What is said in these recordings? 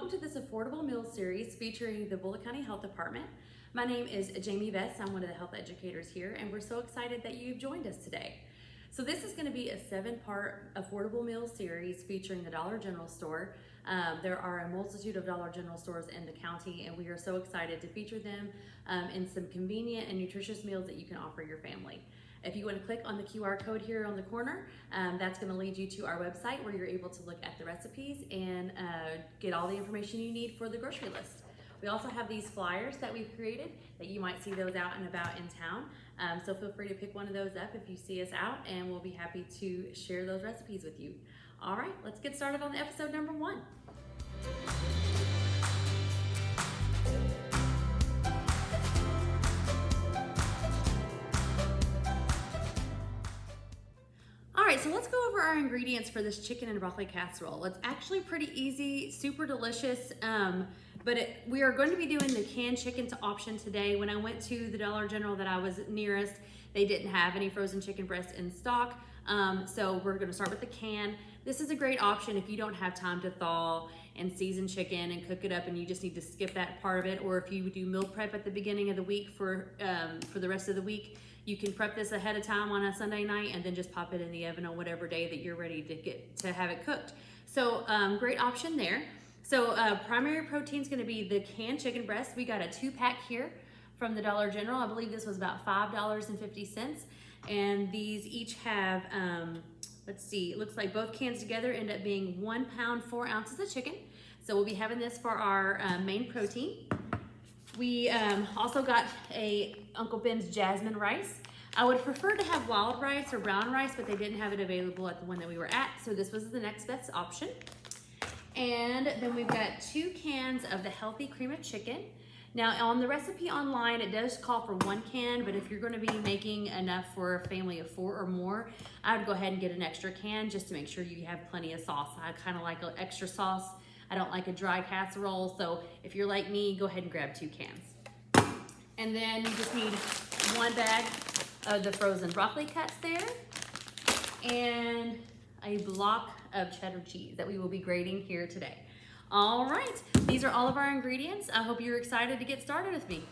Welcome to this affordable meals series featuring the Bullitt County Health Department. My name is Jamie Vest. I'm one of the health educators here, and we're so excited that you've joined us today. So this is going to be a 7-part affordable meals series featuring the Dollar General store. There are a multitude of Dollar General stores in the county, and we are so excited to feature them in some convenient and nutritious meals that you can offer your family. If you want to click on the QR code here on the corner, that's going to lead you to our website where you're able to look at the recipes and get all the information you need for the grocery list. We also have these flyers that we've created that you might see those out and about in town. So feel free to pick one of those up if you see us out, and we'll be happy to share those recipes with you. All right, let's get started on episode number 1. So let's go over our ingredients for this chicken and broccoli casserole. It's actually pretty easy, super delicious, but we are going to be doing the canned chicken option today. When I went to the Dollar General that I was nearest, they didn't have any frozen chicken breast in stock, so we're going to start with the can. This is a great option if you don't have time to thaw and season chicken and cook it up and you just need to skip that part of it, or if you do meal prep at the beginning of the week for the rest of the week. You can prep this ahead of time on a Sunday night and then just pop it in the oven on whatever day that you're ready to have it cooked. So great option there. So primary protein is going to be the canned chicken breast. We got a 2-pack here from the Dollar General. I believe this was about $5.50. And these each have, let's see, it looks like both cans together end up being 1 pound, 4 ounces of chicken. So we'll be having this for our main protein. We also got a Uncle Ben's jasmine rice. I would prefer to have wild rice or brown rice, but they didn't have it available at the one that we were at, so this was the next best option. And then we've got 2 cans of the healthy cream of chicken. Now on the recipe online, it does call for 1 can, but if you're going to be making enough for a family of 4 or more, I would go ahead and get an extra can just to make sure you have plenty of sauce. I kind of like an extra sauce. I don't like a dry casserole, so if you're like me, go ahead and grab 2 cans. And then you just need 1 bag of the frozen broccoli cuts there, and a block of cheddar cheese that we will be grating here today. All right, these are all of our ingredients. I hope you're excited to get started with me.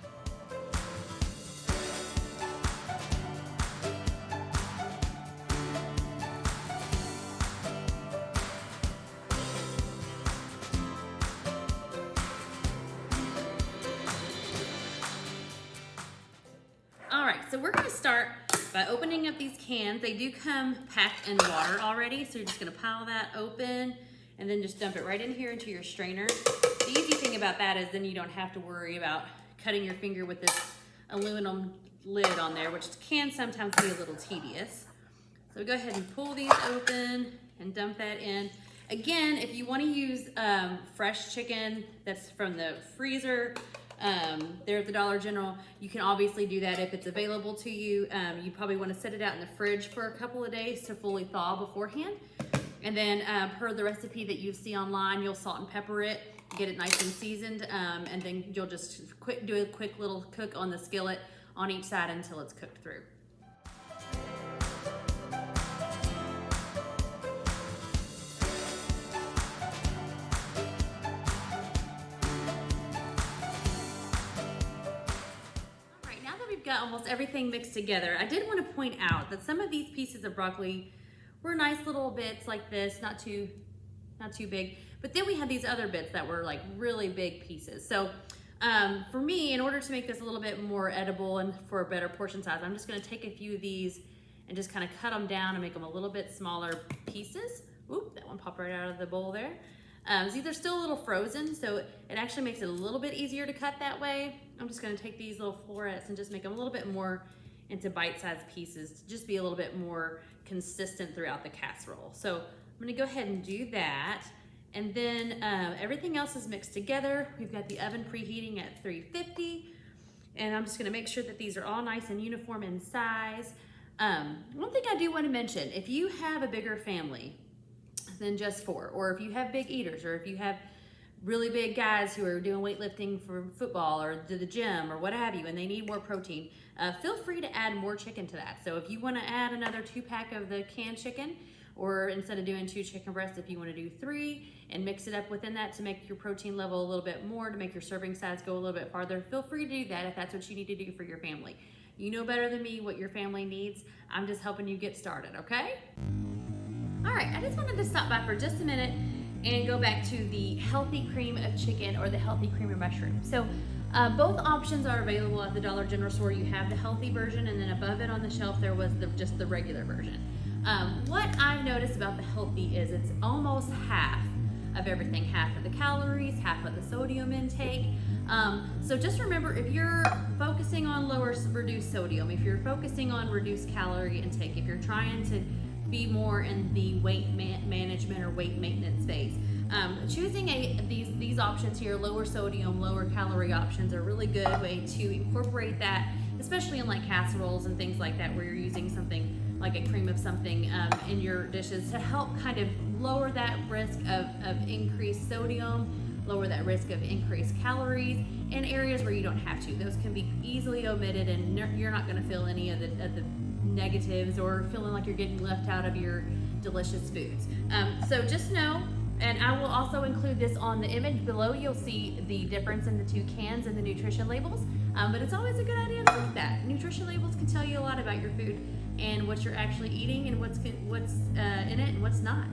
So we're going to start by opening up these cans. They do come packed in water already, so you're just going to pile that open and then just dump it right in here into your strainer. The easy thing about that is then you don't have to worry about cutting your finger with this aluminum lid on there, which can sometimes be a little tedious. So go ahead and pull these open and dump that in. Again, if you want to use fresh chicken that's from the freezer, there at the Dollar General, you can obviously do that if it's available to you. You probably want to set it out in the fridge for a couple of days to fully thaw beforehand. And then per the recipe that you see online, you'll salt and pepper it, get it nice and seasoned, and then you'll just do a quick little cook on the skillet on each side until it's cooked through. Got almost everything mixed together. I did want to point out that some of these pieces of broccoli were nice little bits like this, not too big, but then we had these other bits that were like really big pieces. So for me, in order to make this a little bit more edible and for a better portion size, I'm just going to take a few of these and just kind of cut them down and make them a little bit smaller pieces. Oop, that one popped right out of the bowl there. See, they're still a little frozen, so it actually makes it a little bit easier to cut that way. I'm just going to take these little florets and just make them a little bit more into bite-sized pieces to just be a little bit more consistent throughout the casserole. So I'm going to go ahead and do that. And then everything else is mixed together. We've got the oven preheating at 350. And I'm just going to make sure that these are all nice and uniform in size. One thing I do want to mention, if you have a bigger family than just 4, or if you have big eaters, or if you have really big guys who are doing weightlifting for football or to the gym or what have you, and they need more protein, feel free to add more chicken to that. So if you want to add another 2-pack of the canned chicken, or instead of doing 2 chicken breasts, if you want to do 3 and mix it up within that to make your protein level a little bit more, to make your serving size go a little bit farther, feel free to do that if that's what you need to do for your family. You know better than me what your family needs. I'm just helping you get started, okay? All right, I just wanted to stop by for just a minute and go back to the healthy cream of chicken or the healthy cream of mushroom. So both options are available at the Dollar General store. You have the healthy version, and then above it on the shelf there was just the regular version. What I've noticed about the healthy is it's almost half of everything, half of the calories, half of the sodium intake. So just remember, if you're focusing on reduced sodium, if you're focusing on reduced calorie intake, if you're trying to be more in the weight management or weight maintenance phase, choosing these options here, lower sodium, lower calorie options, are a really good way to incorporate that, especially in like casseroles and things like that, where you're using something like a cream of something in your dishes to help kind of lower that risk of increased sodium, lower that risk of increased calories in areas where you don't have to. Those can be easily omitted, and you're not going to feel any of the negatives or feeling like you're getting left out of your delicious foods. So just know, and I will also include this on the image below, you'll see the difference in the 2 cans and the nutrition labels, but it's always a good idea to look at that. Nutrition labels can tell you a lot about your food and what you're actually eating and what's in it and what's not.